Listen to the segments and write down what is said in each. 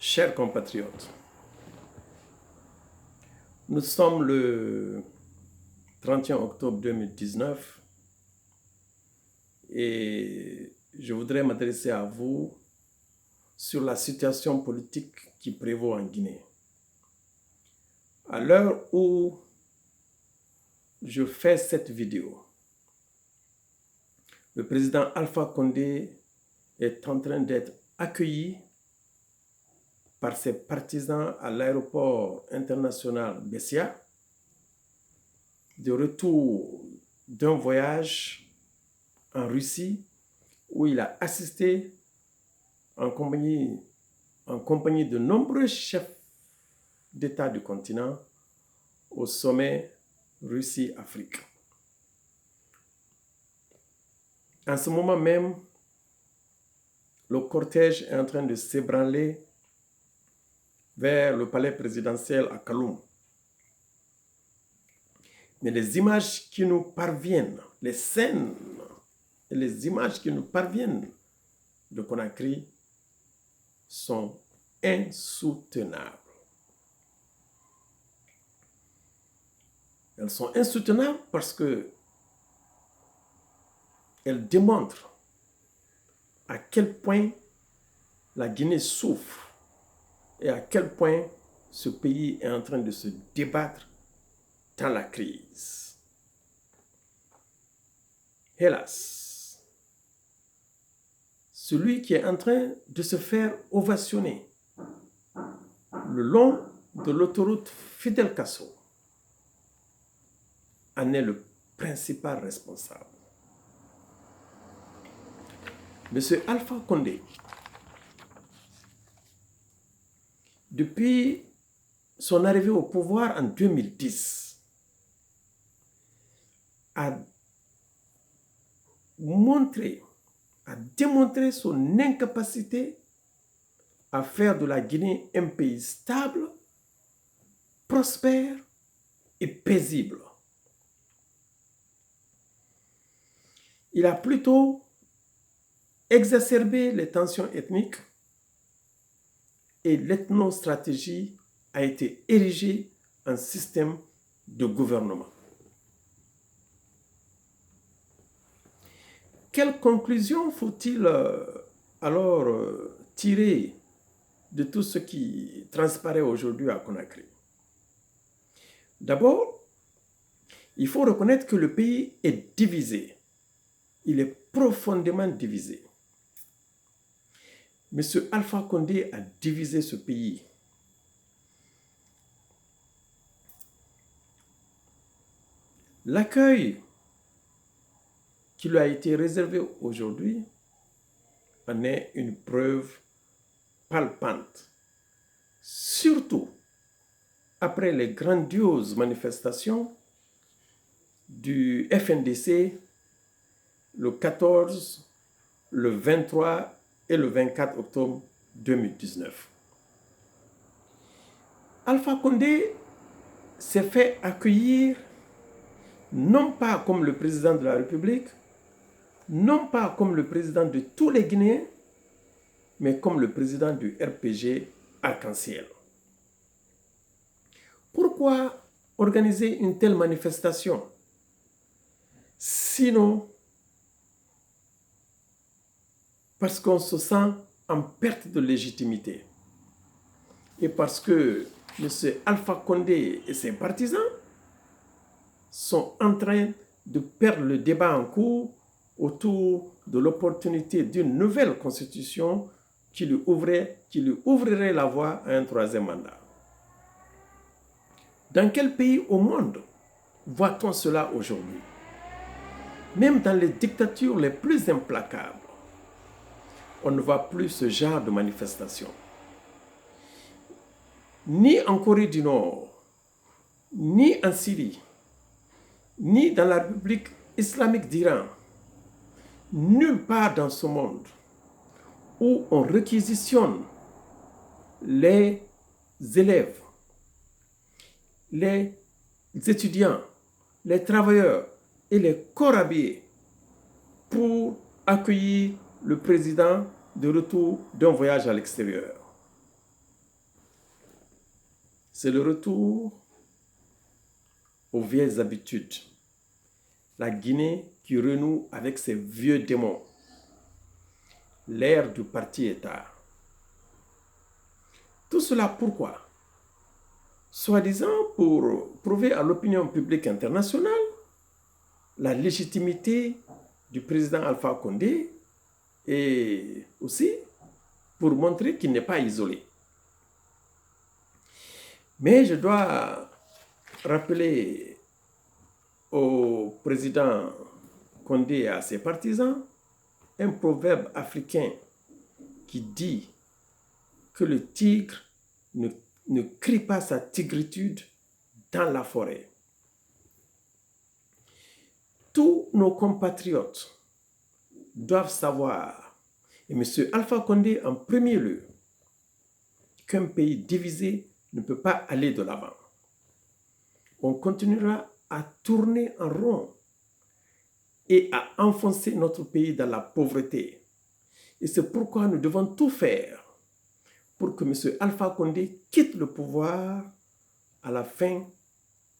Chers compatriotes, nous sommes le 31 octobre 2019 et je voudrais m'adresser à vous sur la situation politique qui prévaut en Guinée. À l'heure où je fais cette vidéo, le président Alpha Condé est en train d'être accueilli par ses partisans à l'aéroport international Bessia, de retour d'un voyage en Russie où il a assisté en compagnie de nombreux chefs d'État du continent au sommet Russie-Afrique. En ce moment même, le cortège est en train de s'ébranler vers le palais présidentiel à Kaloum. Mais les images qui nous parviennent, les scènes et les images qui nous parviennent de Conakry sont insoutenables. Elles sont insoutenables parce que elles démontrent à quel point la Guinée souffre et à quel point ce pays est en train de se débattre dans la crise. Hélas, celui qui est en train de se faire ovationner le long de l'autoroute Fidel Castro en est le principal responsable. Monsieur Alpha Condé, depuis son arrivée au pouvoir en 2010, a démontré son incapacité à faire de la Guinée un pays stable, prospère et paisible. Il a plutôt exacerbé les tensions ethniques et l'ethnostratégie a été érigée en système de gouvernement. Quelle conclusion faut-il alors tirer de tout ce qui transparaît aujourd'hui à Conakry? D'abord, il faut reconnaître que le pays est divisé. Il est profondément divisé. M. Alpha Condé a divisé ce pays. L'accueil qui lui a été réservé aujourd'hui en est une preuve palpante. Surtout après les grandioses manifestations du FNDC le 14, le 23 et le 24 octobre 2019. Alpha Condé s'est fait accueillir non pas comme le président de la République, non pas comme le président de tous les Guinéens, mais comme le président du RPG Arc-en-Ciel. Pourquoi organiser une telle manifestation? Sinon, parce qu'on se sent en perte de légitimité. Et parce que M. Alpha Condé et ses partisans sont en train de perdre le débat en cours autour de l'opportunité d'une nouvelle constitution qui lui ouvrirait la voie à un troisième mandat. Dans quel pays au monde voit-on cela aujourd'hui? Même dans les dictatures les plus implacables, on ne voit plus ce genre de manifestation. Ni en Corée du Nord, ni en Syrie, ni dans la République islamique d'Iran, nulle part dans ce monde où on réquisitionne les élèves, les étudiants, les travailleurs et les corps habillés pour accueillir le président de retour d'un voyage à l'extérieur. c'est le retour aux vieilles habitudes. La Guinée qui renoue avec ses vieux démons. L'ère du parti-État. Tout cela pourquoi? Soi-disant pour prouver à l'opinion publique internationale la légitimité du président Alpha Condé et aussi pour montrer qu'il n'est pas isolé. Mais je dois rappeler au président Condé et à ses partisans un proverbe africain qui dit que le tigre ne crie pas sa tigritude dans la forêt. Tous nos compatriotes doivent savoir, et M. Alpha Condé en premier lieu, qu'un pays divisé ne peut pas aller de l'avant. On continuera à tourner en rond et à enfoncer notre pays dans la pauvreté. Et c'est pourquoi nous devons tout faire pour que M. Alpha Condé quitte le pouvoir à la fin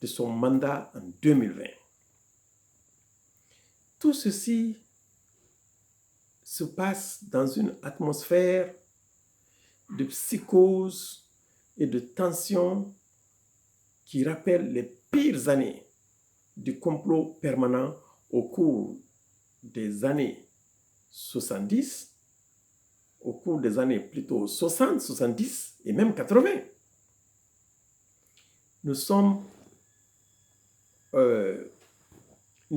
de son mandat en 2020. Tout ceci se passe dans une atmosphère de psychose et de tension qui rappelle les pires années du complot permanent au cours des années 70, au cours des années plutôt 60, 70 et même 80. Nous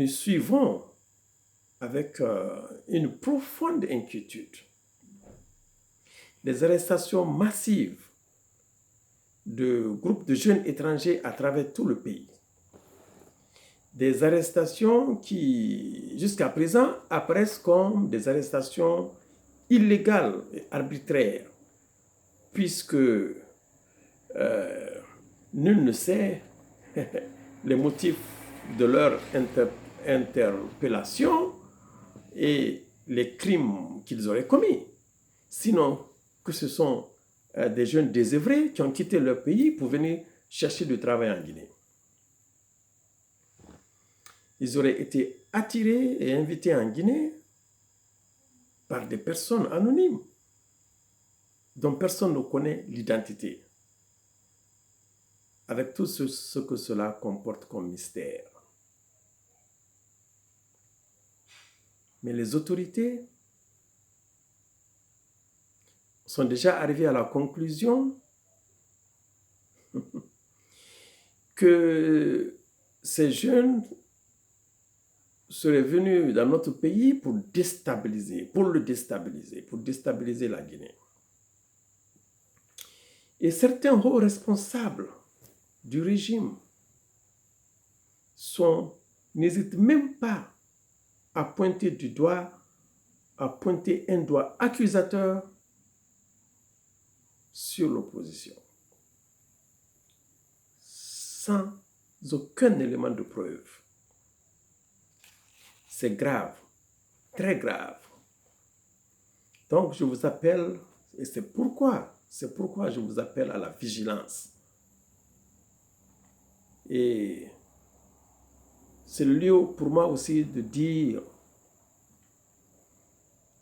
suivons avec une profonde inquiétude les arrestations massives de groupes de jeunes étrangers à travers tout le pays. Des arrestations qui, jusqu'à présent, apparaissent comme des arrestations illégales et arbitraires, puisque nul ne sait les motifs de leur interpellation et les crimes qu'ils auraient commis. Sinon, que ce sont des jeunes désœuvrés qui ont quitté leur pays pour venir chercher du travail en Guinée. Ils auraient été attirés et invités en Guinée par des personnes anonymes dont personne ne connaît l'identité, avec tout ce que cela comporte comme mystère. Mais les autorités sont déjà arrivées à la conclusion que ces jeunes seraient venus dans notre pays pour déstabiliser la Guinée. Et certains hauts responsables du régime n'hésitent même pas à pointer un doigt accusateur sur l'opposition, sans aucun élément de preuve. C'est grave, très grave. Donc je vous appelle, et c'est pourquoi je vous appelle à la vigilance. Et c'est le lieu pour moi aussi de dire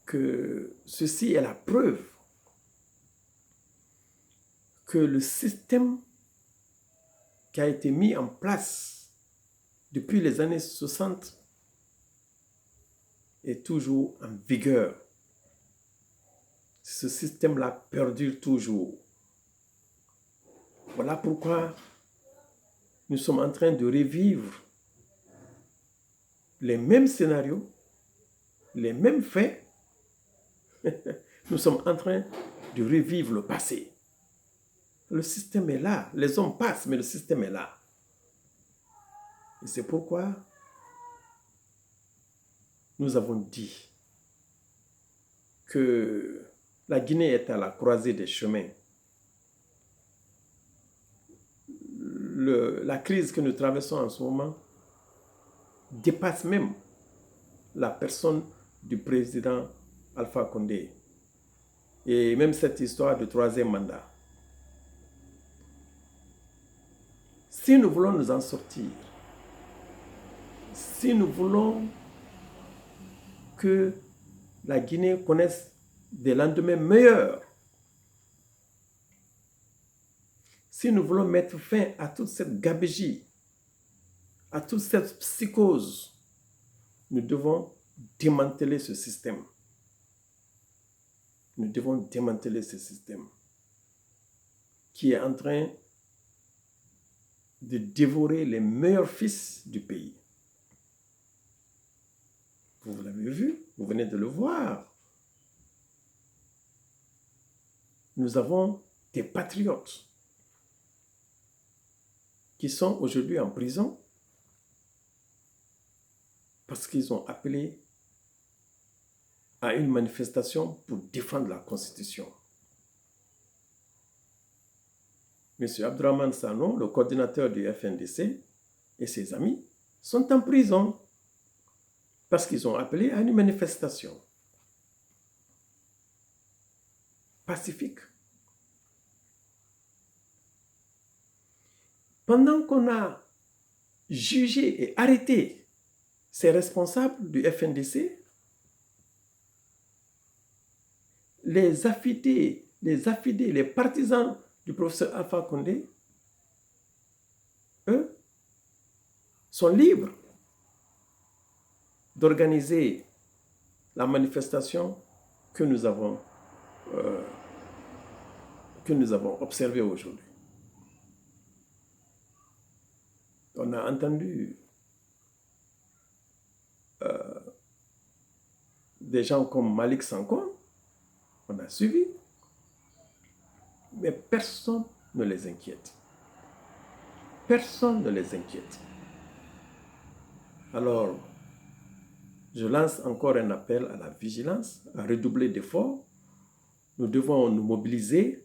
que ceci est la preuve que le système qui a été mis en place depuis les années 60 est toujours en vigueur. Ce système-là perdure toujours. Voilà pourquoi nous sommes en train de revivre les mêmes scénarios, les mêmes faits. Nous sommes en train de revivre le passé. Le système est là. Les hommes passent, mais le système est là. Et c'est pourquoi nous avons dit que la Guinée est à la croisée des chemins. La crise que nous traversons en ce moment dépasse même la personne du président Alpha Condé et même cette histoire de troisième mandat. Si nous voulons nous en sortir, si nous voulons que la Guinée connaisse des lendemains meilleurs, si nous voulons mettre fin à toute cette gabegie, à toute cette psychose, nous devons démanteler ce système. Nous devons démanteler ce système qui est en train de dévorer les meilleurs fils du pays. Vous l'avez vu, vous venez de le voir. Nous avons des patriotes qui sont aujourd'hui en prison parce qu'ils ont appelé à une manifestation pour défendre la Constitution. M. Abdrahmane Sano, le coordinateur du FNDC, et ses amis sont en prison parce qu'ils ont appelé à une manifestation pacifique. Pendant qu'on a jugé et arrêté ces responsables du FNDC, les affidés, les partisans du professeur Alpha Condé, eux, sont libres d'organiser la manifestation que nous avons observée aujourd'hui. On a entendu des gens comme Malik Sankon, on a suivi, mais personne ne les inquiète. Personne ne les inquiète. Alors, je lance encore un appel à la vigilance, à redoubler d'efforts. Nous devons nous mobiliser,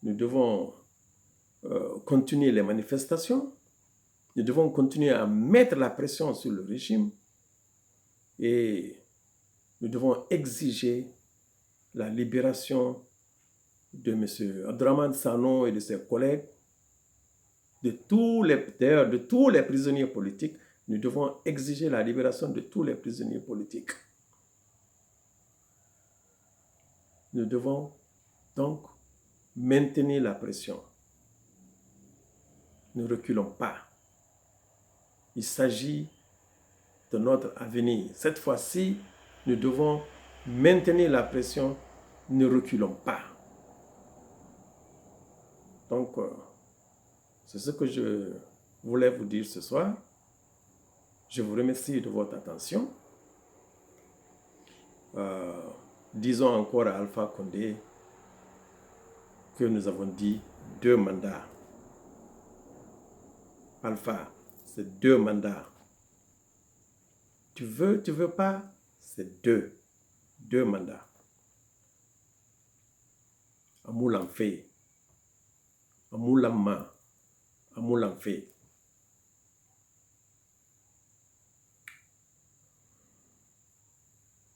nous devons continuer les manifestations, nous devons continuer à mettre la pression sur le régime et nous devons exiger la libération de M. Abdrahmane Sano et de ses collègues, de tous les prisonniers politiques. Nous devons exiger la libération de tous les prisonniers politiques. Nous devons donc maintenir la pression. Ne reculons pas. Il s'agit de notre avenir. Cette fois-ci, nous devons maintenir la pression. Ne reculons pas. Donc, c'est ce que je voulais vous dire ce soir. Je vous remercie de votre attention. Disons encore à Alpha Condé que nous avons dit 2 mandats. Alpha, c'est 2 mandats. Tu veux pas, c'est 2. 2 mandats. Amoulan fait. Amoulamma. Amoulan fait.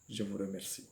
Je vous remercie.